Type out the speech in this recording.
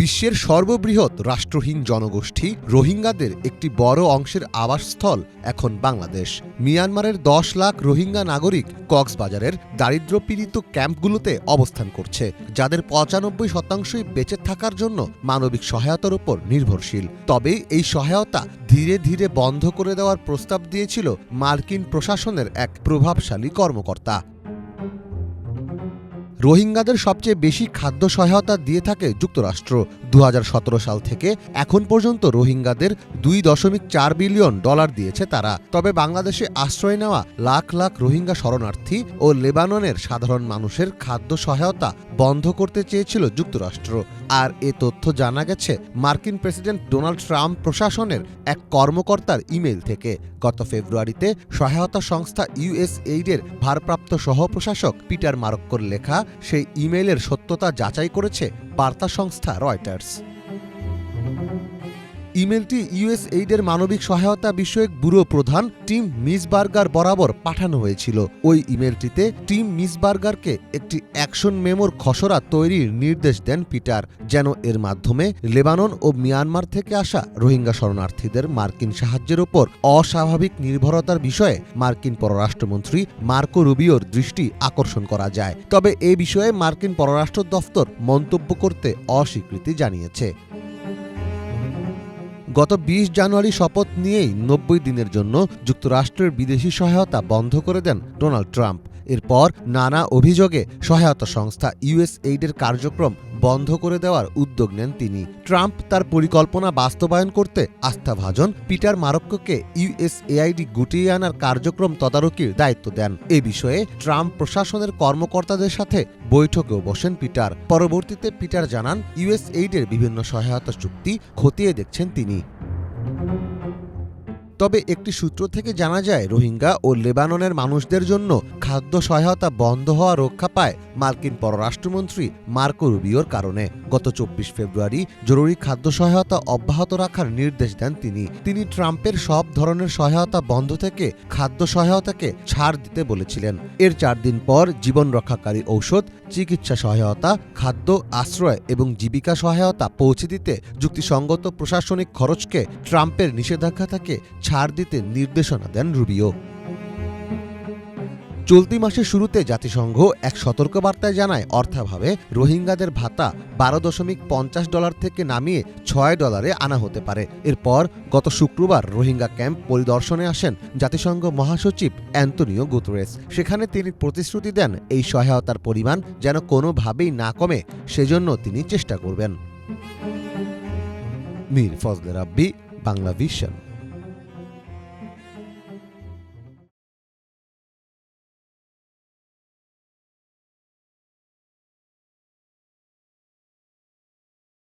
বিশ্বের সর্ববৃহৎ রাষ্ট্রহীন জনগোষ্ঠী রোহিঙ্গাদের একটি বড় অংশের আবাসস্থল এখন বাংলাদেশ। মিয়ানমারের 10 লাখ রোহিঙ্গা নাগরিক কক্সবাজারের দারিদ্র্যপীড়িত ক্যাম্পগুলোতে অবস্থান করছে, যাদের 95% বেঁচে থাকার জন্য মানবিক সহায়তার উপর নির্ভরশীল। তবে এই সহায়তা ধীরে ধীরে বন্ধ করে দেওয়ার প্রস্তাব দিয়েছিল মার্কিন প্রশাসনের এক প্রভাবশালী কর্মকর্তা। রোহিঙ্গাদের সবচেয়ে বেশি খাদ্য সহায়তা দিয়ে থাকে যুক্তরাষ্ট্র। 2017 সাল থেকে এখন পর্যন্ত রোহিঙ্গাদের $2.4 বিলিয়ন দিয়েছে তারা। তবে বাংলাদেশে আশ্রয় নেওয়া লাখ লাখ রোহিঙ্গা শরণার্থী ও লেবাননের সাধারণ মানুষের খাদ্য সহায়তা বন্ধ করতে চেয়েছিল যুক্তরাষ্ট্র। আর এ তথ্য জানা গেছে মার্কিন প্রেসিডেন্ট ডোনাল্ড ট্রাম্প প্রশাসনের এক কর্মকর্তার ইমেইল থেকে। গত ফেব্রুয়ারিতে সহায়তা সংস্থা USAID-এর ভারপ্রাপ্ত সহপ্রশাসক পিটার মারক্কোর লেখা সেই ইমেইলের সত্যতা যাচাই করেছে বার্তা সংস্থা রয়টার্স। ইমেলটি USAID-এর মানবিক সহায়তা বিষয়ক ব্যুরো প্রধান টিম মিসবার্গার বরাবর পাঠানো হয়েছিল। ওই ইমেলটিতে টিম মিসবার্গারকে একটি অ্যাকশন মেমোর খসড়া তৈরির নির্দেশ দেন পিটার, যেন এর মাধ্যমে লেবানন ও মিয়ানমার থেকে আসা রোহিঙ্গা শরণার্থীদের মার্কিন সাহায্যের ওপর অস্বাভাবিক নির্ভরতার বিষয়ে মার্কিন পররাষ্ট্রমন্ত্রী মার্কো রুবিওর দৃষ্টি আকর্ষণ করা যায়। তবে এ বিষয়ে মার্কিন পররাষ্ট্র দফতর মন্তব্য করতে অস্বীকৃতি জানিয়েছে। গত 20 জানুয়ারি শপথ নিয়েই 90 দিনের জন্য যুক্তরাষ্ট্রের বিদেশি সহায়তা বন্ধ করে দেন ডোনাল্ড ট্রাম্প। এরপর নানা অভিযোগে সহায়তা সংস্থা USAID-এর কার্যক্রম বন্ধ করে দেওয়ার উদ্যোগ নেন তিনি। ট্রাম্প তার পরিকল্পনা বাস্তবায়ন করতে আস্থাভাজন পিটার মারক্কোকে USAID গুটিয়ে আনার কার্যক্রম তদারকির দায়িত্ব দেন। এ বিষয়ে ট্রাম্প প্রশাসনের কর্মকর্তাদের সাথে বৈঠকেও বসেন পিটার। পরবর্তীতে পিটার জানান, USAID-এর বিভিন্ন সহায়তা চুক্তি খতিয়ে দেখছেন তিনি। তবে একটি সূত্র থেকে জানা যায়, রোহিঙ্গা ও লেবাননের মানুষদের জন্য খাদ্য সহায়তা বন্ধ হওয়া রক্ষা পায় মার্কিন পররাষ্ট্রমন্ত্রী মার্কো রুবিওর কারণে। গত 24 ফেব্রুয়ারি জরুরি খাদ্য সহায়তা অব্যাহত রাখার নির্দেশ দেন তিনি ট্রাম্পের সব ধরনের সহায়তা বন্ধ থেকে খাদ্য সহায়তাকে ছাড় দিতে বলেছিলেন। এর 4 দিন পর জীবন রক্ষাকারী ঔষধ, চিকিৎসা সহায়তা, খাদ্য, আশ্রয় এবং জীবিকা সহায়তা পৌঁছে দিতে যুক্তিসঙ্গত প্রশাসনিক খরচকে ট্রাম্পের নিষেধাজ্ঞা থেকে ছাড় দিতে নির্দেশনা দেন রুবিও। চলতি মাসের শুরুতে জাতিসংঘ এক সতর্কবার্তায় জানায়, অর্থাভাবে রোহিঙ্গাদের ভাতা $12.50 থেকে নামিয়ে $6 আনা হতে পারে। এরপর গত শুক্রবার রোহিঙ্গা ক্যাম্প পরিদর্শনে আসেন জাতিসংঘ মহাসচিব অ্যান্তোনিও গুতেরেস। সেখানে তিনি প্রতিশ্রুতি দেন, এই সহায়তার পরিমাণ যেন কোনোভাবেই না কমে, সেজন্য তিনি চেষ্টা করবেন। মীর ফজলে রাব্বি, বাংলা ভিশন।